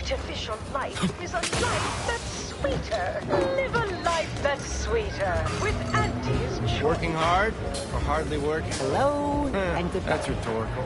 artificial life is a life that's sweeter. Live a life that's sweeter with Auntie's choice. Working hard or hardly working? Hello and goodbye. That's rhetorical.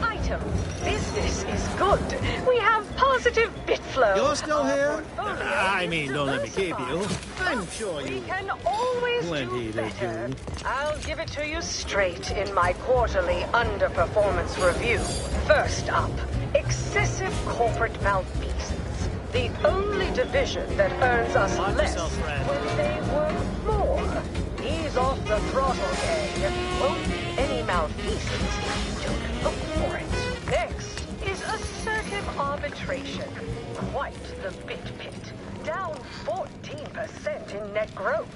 Item. Business is good. We have positive bit flow. You're still here? I mean, don't let me keep you. I'm sure We you... can always Plenty do to better. do. I'll give it to you straight in my quarterly underperformance review. First up, excessive corporate malfeasance. The only division that earns us Watch less yourself, Fred. when they work more. Ease off the throttle, gang. Won't be any malfeasance if you don't look for it. Next is assertive arbitration. Quite the bit pit. Down 14% in net gross.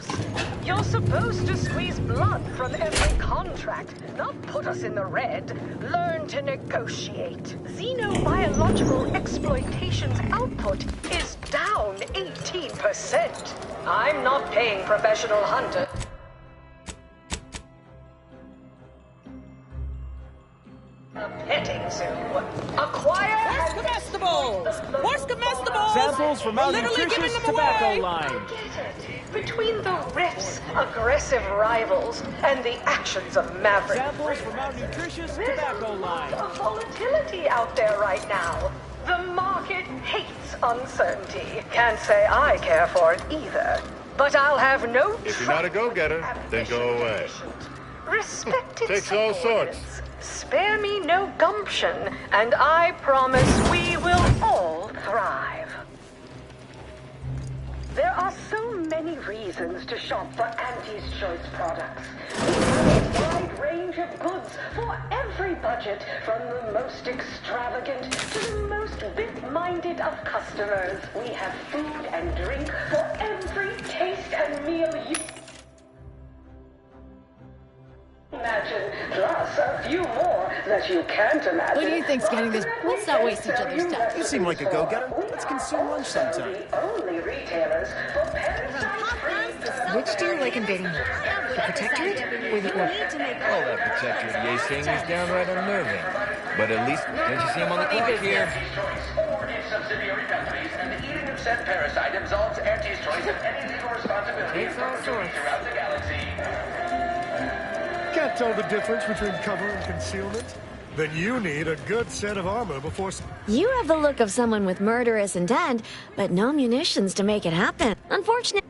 You're supposed to squeeze blood from every contract, not put us in the red. Learn to negotiate. Xenobiological exploitation's output is down 18%. I'm not paying professional hunters. A petting zoo. Acquire Where's comestibles? Where's comestibles? Samples from We're literally giving malnutritious them tobacco away. line. Get it. Between the riffs, aggressive rivals, and the actions of maverick Samples from malnutritious there's tobacco a lot line. of volatility out there right now. The market hates uncertainty. Can't say I care for it either. But I'll have no If you're not a go-getter, then go away. Respected Takes all sorts. subordinates, spare me no gumption, and I promise we will all thrive. There are so many reasons to shop for Auntie's Choice products. We have a wide range of goods for every budget, from the most extravagant to the most bit-minded of customers. We have food and drink for every taste and meal you imagine, plus a few more that you can't imagine. What do you think's getting this? Let's not waste each other's time. You seem like a go-getter. Let's consume lunch sometime. The only retailers for parasite-free. Which do you like invading more? The Protectorate or the Order? Oh, that protector of Ye thing is downright unnerving. But at least, don't you see him on the clock here? Or its subsidiary companies, and the eating of said parasite absolves Auntie's Choice of any legal responsibility Takes all sorts. throughout the galaxy. Can't tell the difference between cover and concealment? Then you need a good set of armor before... You have the look of someone with murderous intent, but no munitions to make it happen. Unfortunately.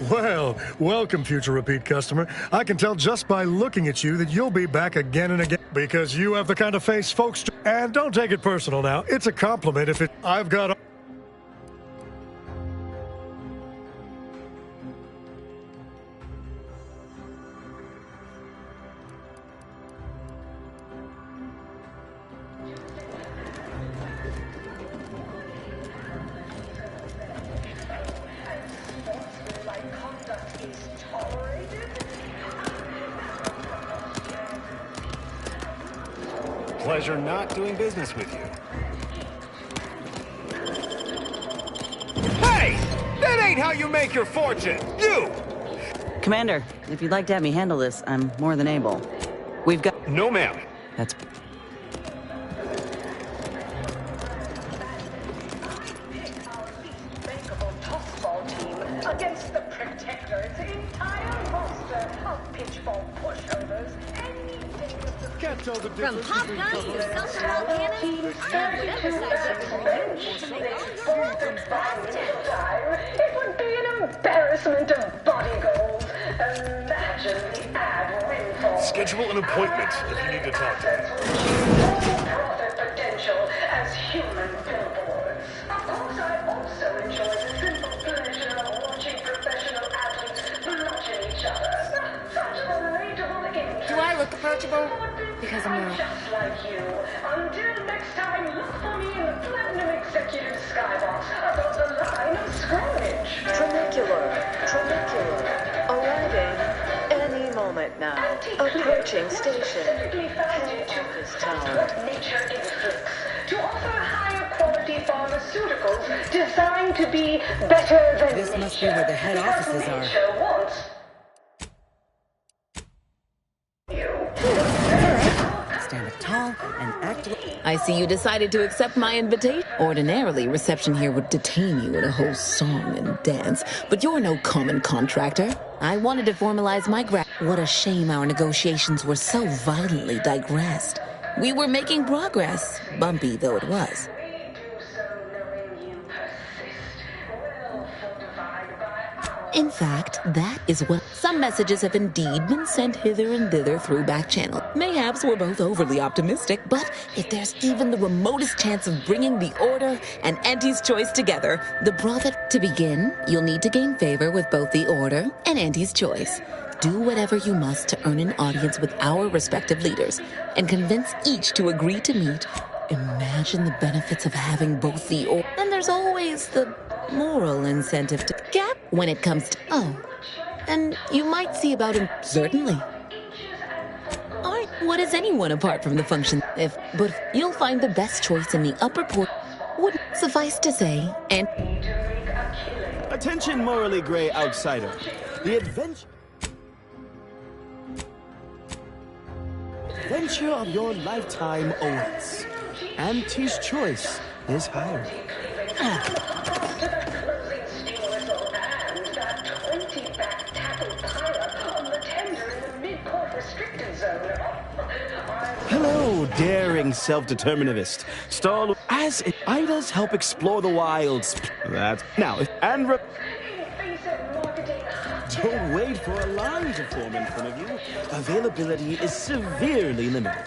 Well, welcome, future repeat customer. I can tell just by looking at you that you'll be back again and again, because you have the kind of face folks... And don't take it personal now. It's a compliment if it... I've got... Pleasure not doing business with you. Hey! That ain't how you make your fortune! You! Commander, if you'd like to have me handle this, I'm more than able. We've got... No, ma'am. That's... Bankable tossball team against the Protectorate's entire roster of pitchball pushovers. Can't tell the From difference pop between guns cover to and... self-propelled cannons, and whatever size It would be an embarrassment of body goals. Imagine the ad windfall. Schedule an appointment if you need to talk to me. Profit potential because I'm not. Just like you. Until next time, look for me in the Platinum Executive Skybox above the line of skirmish. Tronicular. Arriving any moment now. Approaching station. Head office tower. What nature inflicts to offer higher quality pharmaceuticals designed to be better than This must be where the head offices are. nature wants. Stand up tall and act like... I see you decided to accept my invitation. Ordinarily, reception here would detain you in a whole song and dance, but you're no common contractor. I wanted to formalize my What a shame our negotiations were so violently digressed. We were making progress, bumpy though it was. In fact, that is what some messages have indeed been sent hither and thither through back channel. Mayhaps we're both overly optimistic, but if there's even the remotest chance of bringing the Order and Auntie's Choice together, the prophet... To begin, you'll need to gain favor with both the Order and Auntie's Choice. Do whatever you must to earn an audience with our respective leaders, and convince each to agree to meet. Imagine the benefits of having both the Order... And there's always the moral incentive to gap when it comes to... Oh, and you might see about him. Certainly. What is anyone apart from the function? But you'll find the best choice in the upper port. Would suffice to say, and... Attention, morally gray outsider. The adventure of your lifetime awaits. Auntie's Choice is hiring. Hello, daring self-determinivist. Stall as Idas help explore the wilds. That's now don't wait for a line to form in front of you. Availability is severely limited.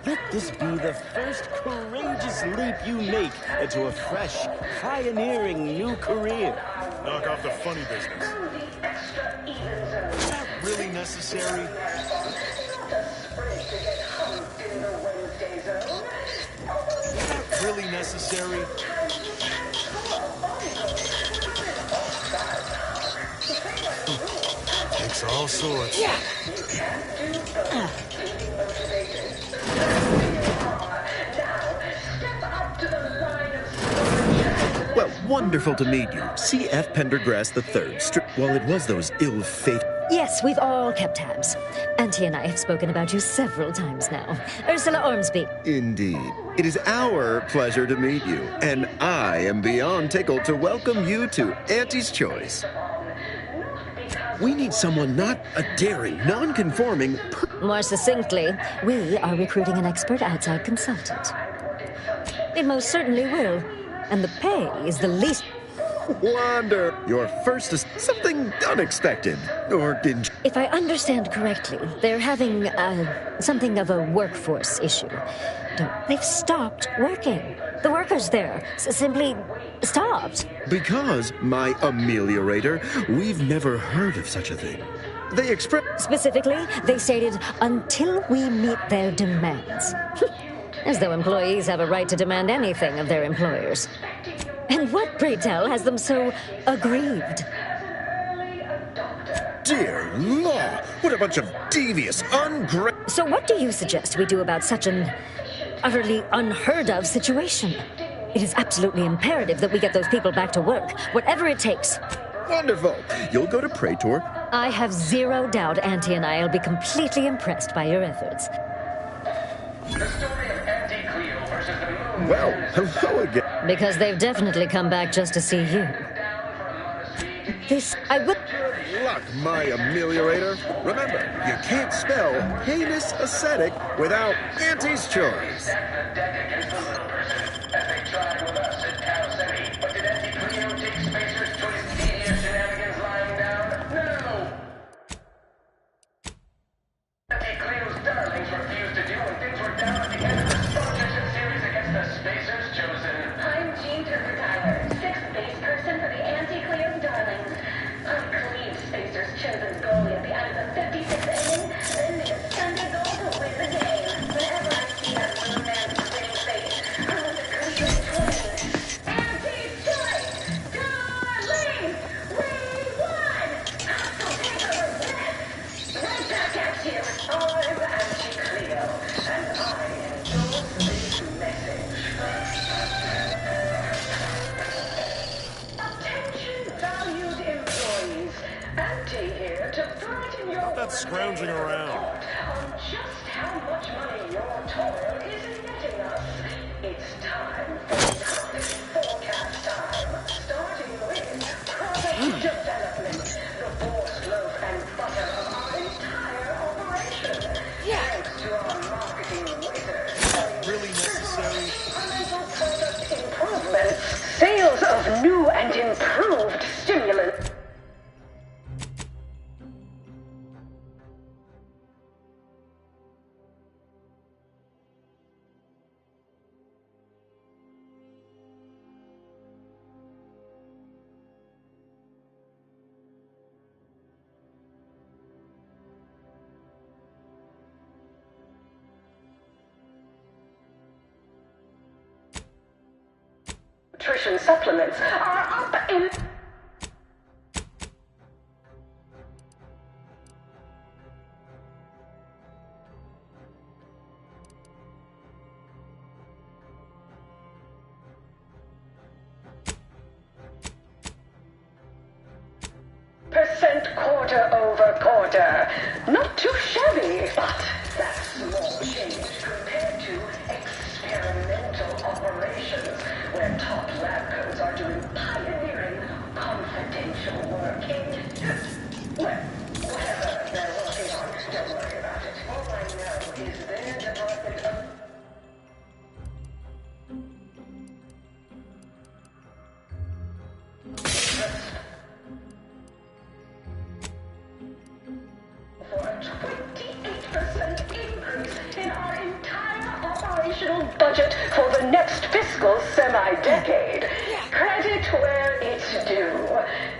Let this be the first courageous leap you make into a fresh, pioneering new career. Knock off the funny business. Is that really necessary? Is that really necessary? Takes all sorts. Well, wonderful to meet you. C.F. Pendergrass III. Well, it was those ill-fated... Yes, we've all kept tabs. Auntie and I have spoken about you several times now. Ursula Ormsby. Indeed. It is our pleasure to meet you, and I am beyond tickled to welcome you to Auntie's Choice. We need someone not a daring, non-conforming... More succinctly, we are recruiting an expert outside consultant. It most certainly will. And the pay is the least... Wonder. Your first is something unexpected. Or did... If I understand correctly, they're having something of a workforce issue. They've stopped working. The workers there simply stopped. Because, my ameliorator, we've never heard of such a thing. They express... Specifically, they stated, until we meet their demands. As though employees have a right to demand anything of their employers. And what, pray tell, has them so aggrieved? Dear law, what a bunch of devious, So what do you suggest we do about such an utterly unheard of situation? It is absolutely imperative that we get those people back to work, whatever it takes. Wonderful. You'll go to Praetor. I have zero doubt Auntie and I will be completely impressed by your efforts. Well, hello again. Because they've definitely come back just to see you. I would... Good luck, my ameliorator. Remember, you can't spell heinous ascetic without Auntie's Choice. scrounging around. Just how much money your toil is netting us. It's time for forecast time. Starting with product development. The boar's loaf and butter of our entire operation. Thanks to our marketing wizard. Really necessary? Product improvements. Sales of new and improved stimulants. Nutrition supplements are up in... percent quarter over quarter. Not too shabby, but that's small change compared to experimental operations where top lab coats are doing pioneering, confidential work in... well, whatever they're working on, don't worry about it. All I know is their department of... for a 28% increase in our entire operational budget for the next fiscal semi-decade. Credit where it's due.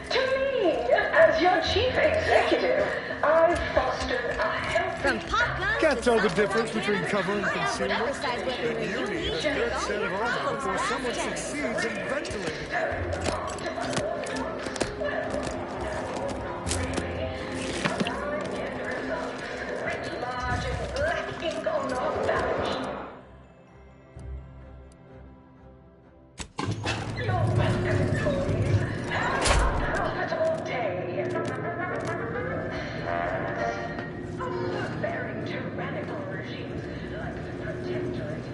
To me, as your chief executive, I've fostered a healthy... Can't tell the difference between cover and concealment. And you need a good set of armor before someone succeeds in ventilating. large and black ink on our badge. You're welcome, employees. Have a profitable day. Very tyrannical regimes like the Protectorate.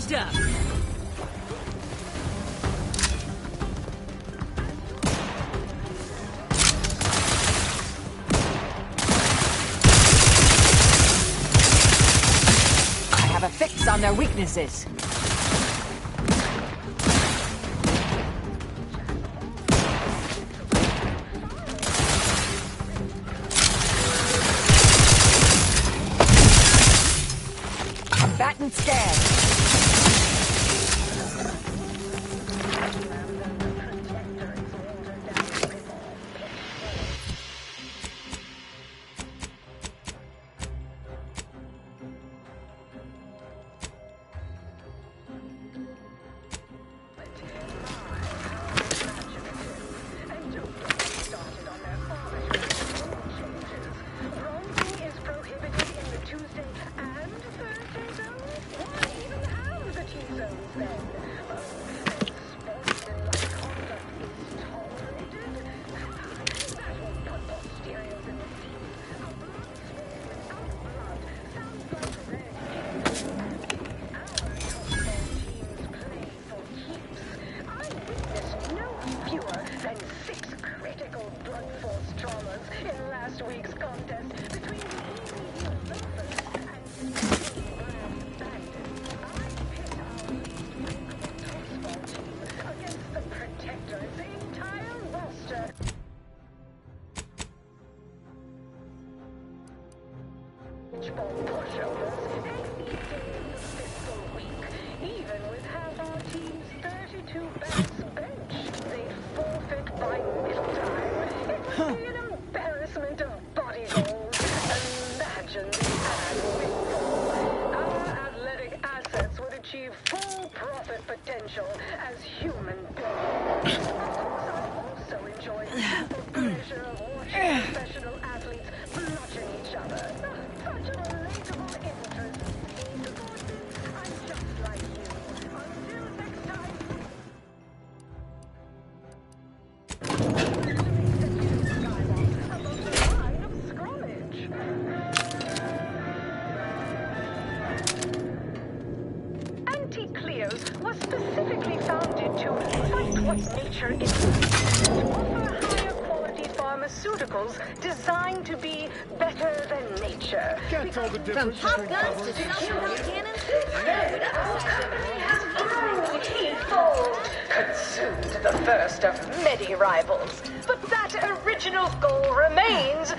stuff. I have a fix on their weaknesses. Bat and scan. Designed to be better than nature. From pop guns to submachine cannons? Our company has grown tenfold, consumed the first of many rivals. But that original goal remains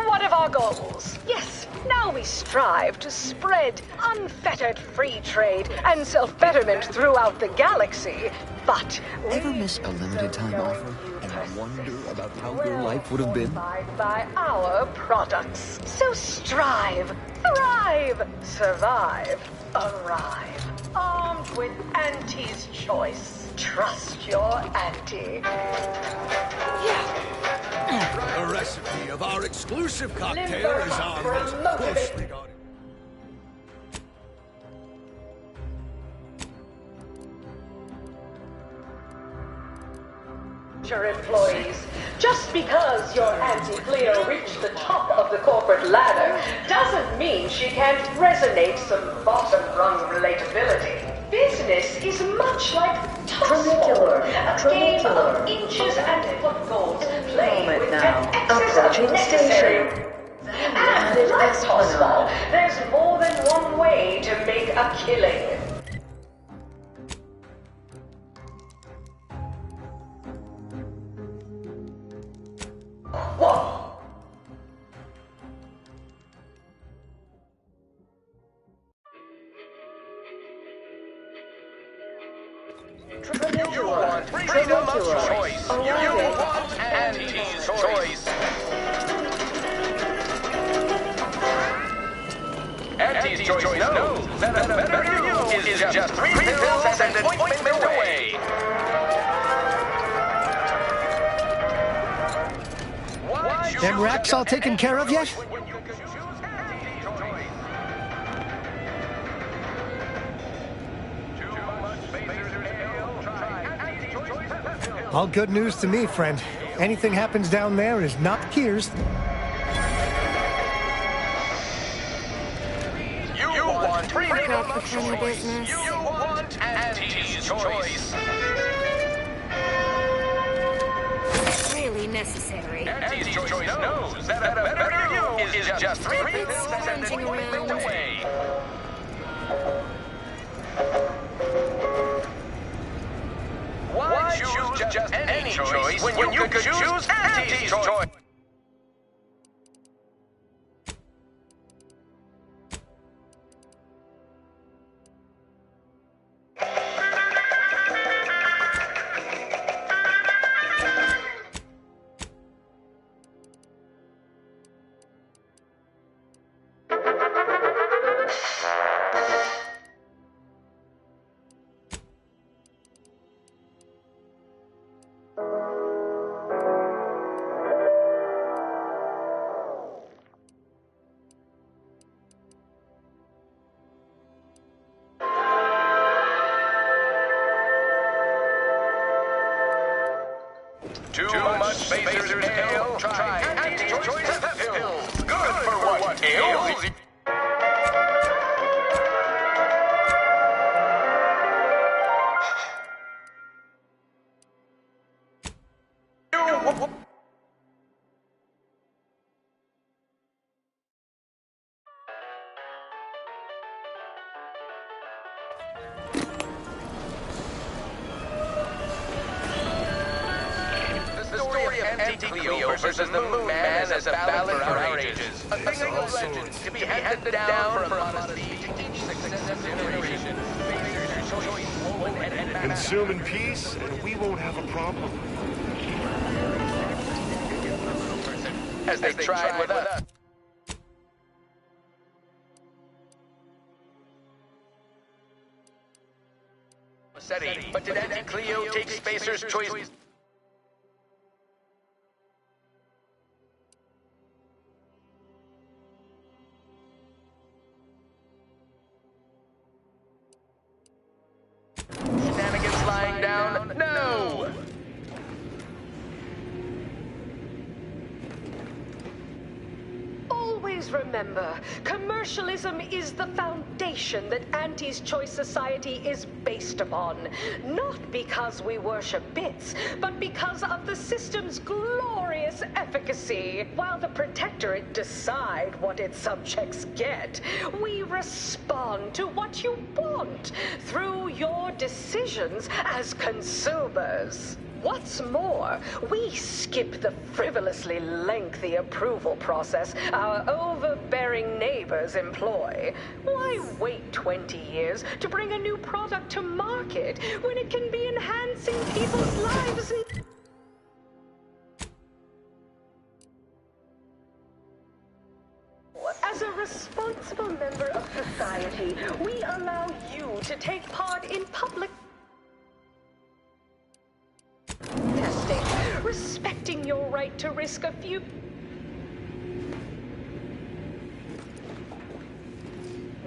one of our goals. Yes, now we strive to spread unfettered free trade and self-betterment throughout the galaxy. But ever miss a limited time offer and wonder about how your life would have been? By our products. So strive, thrive, survive, arrive. Armed with Auntie's choice. Trust your Auntie. The recipe of our exclusive cocktail is our most closely guarded. Employees. Just because your Auntie Cleo reached the top of the corporate ladder doesn't mean she can't resonate some bottom-rung relatability. Business is much like toss-ball, a game of inches and footballs played with an excess of necessary. And like toss-ball, there's more than one way to make a killing. Whoa! You want freedom of choice. You want Auntie's choice. Auntie's choice knows that a better you is just 3 pills and an ointment away. Them racks all taken care of yet? All good news to me, friend. Anything happens down there is not here's. You want freedom for funny business. You want Auntie's choice. Really necessary. Auntie's choice knows that a better you is just 3 pills and scrounging around. away. Why choose just any choice when you could choose Auntie's choice? Too much spacer's ale? Try Auntie's choice of pills. Good for what ails you. Cleo versus the Moon Man is a ballad for our ages. A thing of legend to be handed down from honesty to each successive generation. Consume in peace, and we won't have a problem. As they tried with us. But did Auntie Cleo take Spacer's choice? Shenanigans lying down? No! Always remember, commercialism is the foundation that Auntie's Choice Society is based upon. Not because we worship bits, but because of the system's glorious efficacy. While the Protectorate decide what its subjects get, we respond to what you want through your decisions as consumers. What's more, we skip the frivolously lengthy approval process our overbearing neighbors employ. Why wait 20 years to bring a new product to market when it can be enhancing people's lives and... As a responsible member of society, we allow you to take part in public testing, respecting your right to risk a few...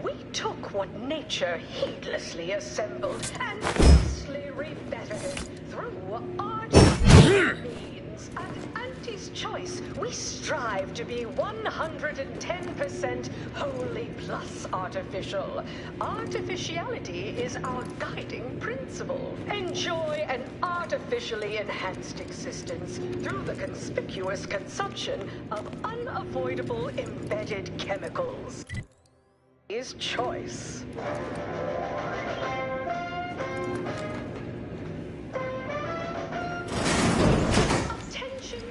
We took what nature heedlessly assembled and vastly rebettered it through artificial means. At Auntie's Choice, we strive to be 110% wholly plus artificial. Artificiality is our guiding principle. Enjoy an artificially enhanced existence through the conspicuous consumption of unavoidable embedded chemicals. Is choice. Attention.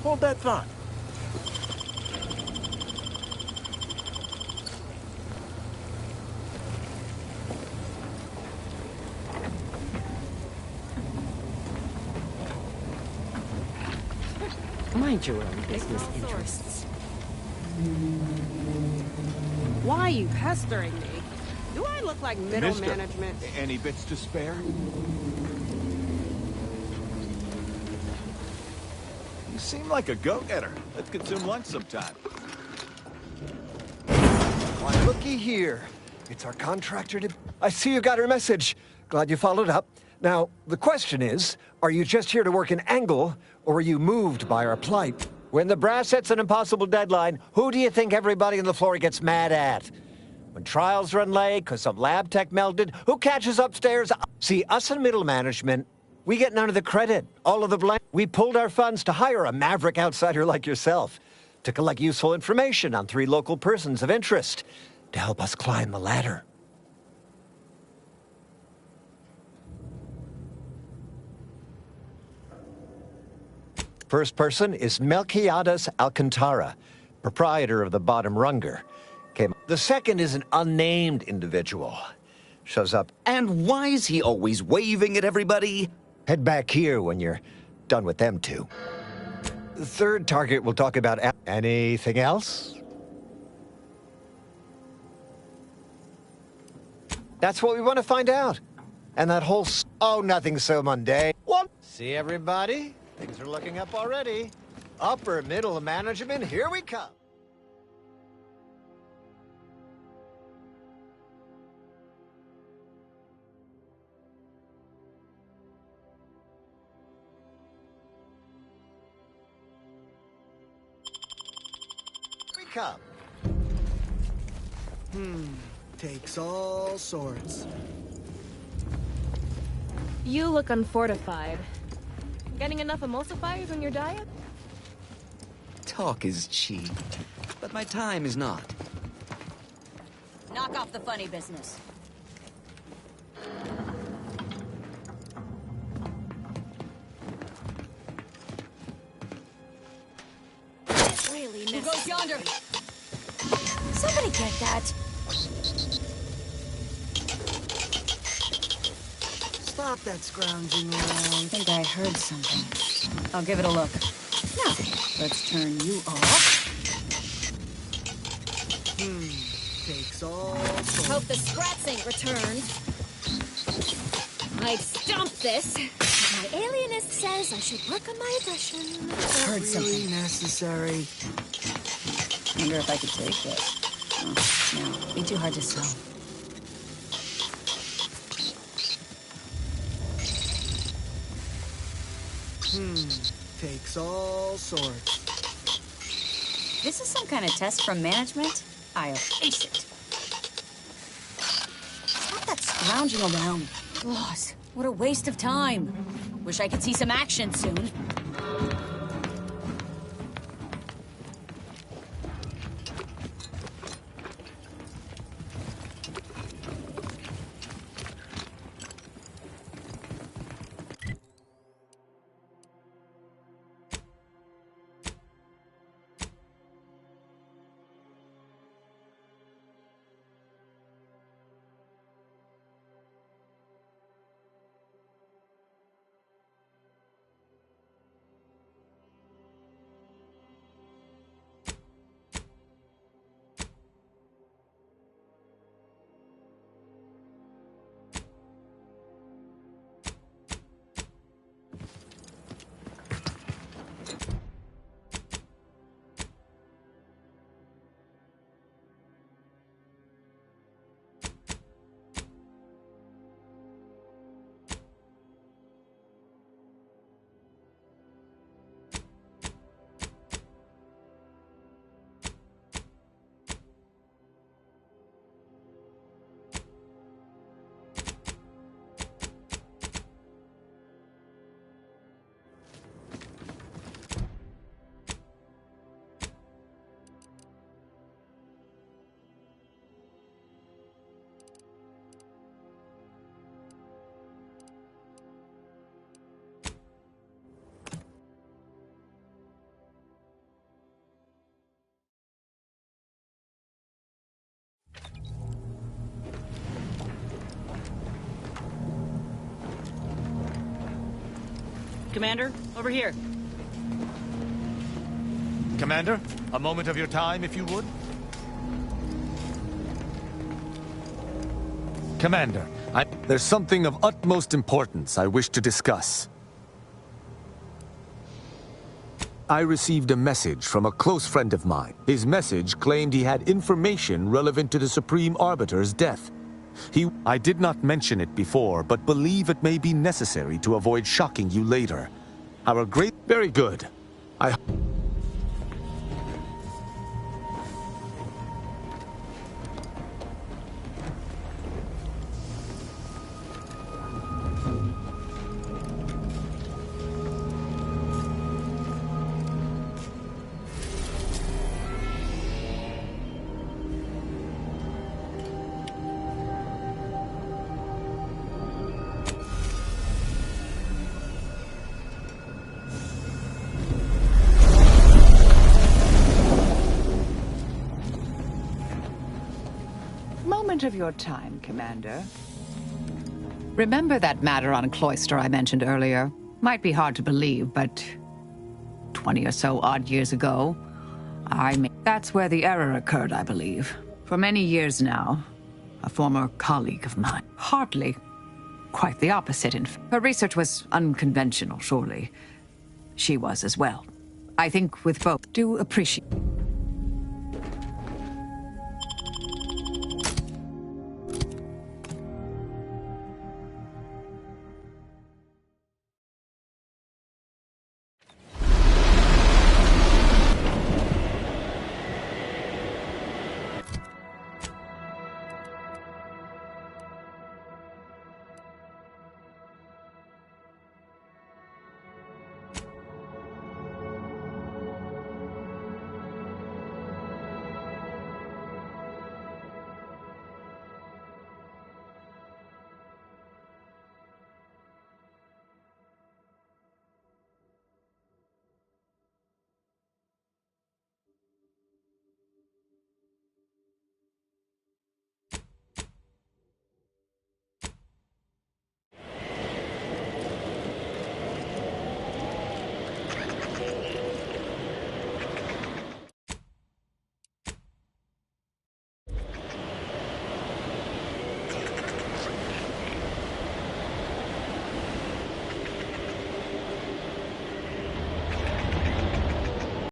Hold that thought. Mind your own business interests. Why are you pestering me? Do I look like middle management? Any bits to spare? You seem like a go-getter. Let's consume lunch sometime. Why, looky here. It's our contractor to... I see you got her message. Glad you followed up. Now, the question is, are you just here to work an angle, or are you moved by our plight? When the brass sets an impossible deadline, who do you think everybody on the floor gets mad at? When trials run late because some lab tech melted, who catches upstairs? See, us in middle management, we get none of the credit, all of the blame. We pulled our funds to hire a maverick outsider like yourself to collect useful information on 3 local persons of interest to help us climb the ladder. First person is Melquiades Alcantara, proprietor of the Bottom Runger. The second is an unnamed individual. Shows up. And why is he always waving at everybody? Head back here when you're done with them two. The third target we'll talk about. Anything else? That's what we want to find out. And that whole... Oh, nothing so mundane. What? See, everybody? Things are looking up already. Upper middle management, here we come. Come. Takes all sorts. You look unfortified. Getting enough emulsifiers in your diet? Talk is cheap, but my time is not. Knock off the funny business. Really Who goes yonder? Somebody get that. Stop that scrounging around. I think I heard something. I'll give it a look. Now, let's turn you off. Takes all sorts. Hope the scrats ain't returned. I'd stomp this. My alienist says I should work on my aggression. Heard something. Really necessary. Wonder if I could take this. Oh, no, be too hard to sell. Takes all sorts. This is some kind of test from management? I'll ace it. Stop that scrounging around. Gosh, what a waste of time. Wish I could see some action soon. Commander, over here. Commander, a moment of your time, if you would. Commander, there's something of utmost importance I wish to discuss. I received a message from a close friend of mine. His message claimed he had information relevant to the Supreme Arbiter's death. I did not mention it before, but believe it may be necessary to avoid shocking you later. Our great... Very good. Moment of your time, Commander. Remember that matter on Cloister I mentioned earlier? Might be hard to believe, but 20 or so odd years ago, that's where the error occurred, I believe. For many years now, a former colleague of mine. Hardly. Quite the opposite, in fact. Her research was unconventional, surely. She was as well. I think with both do appreciate...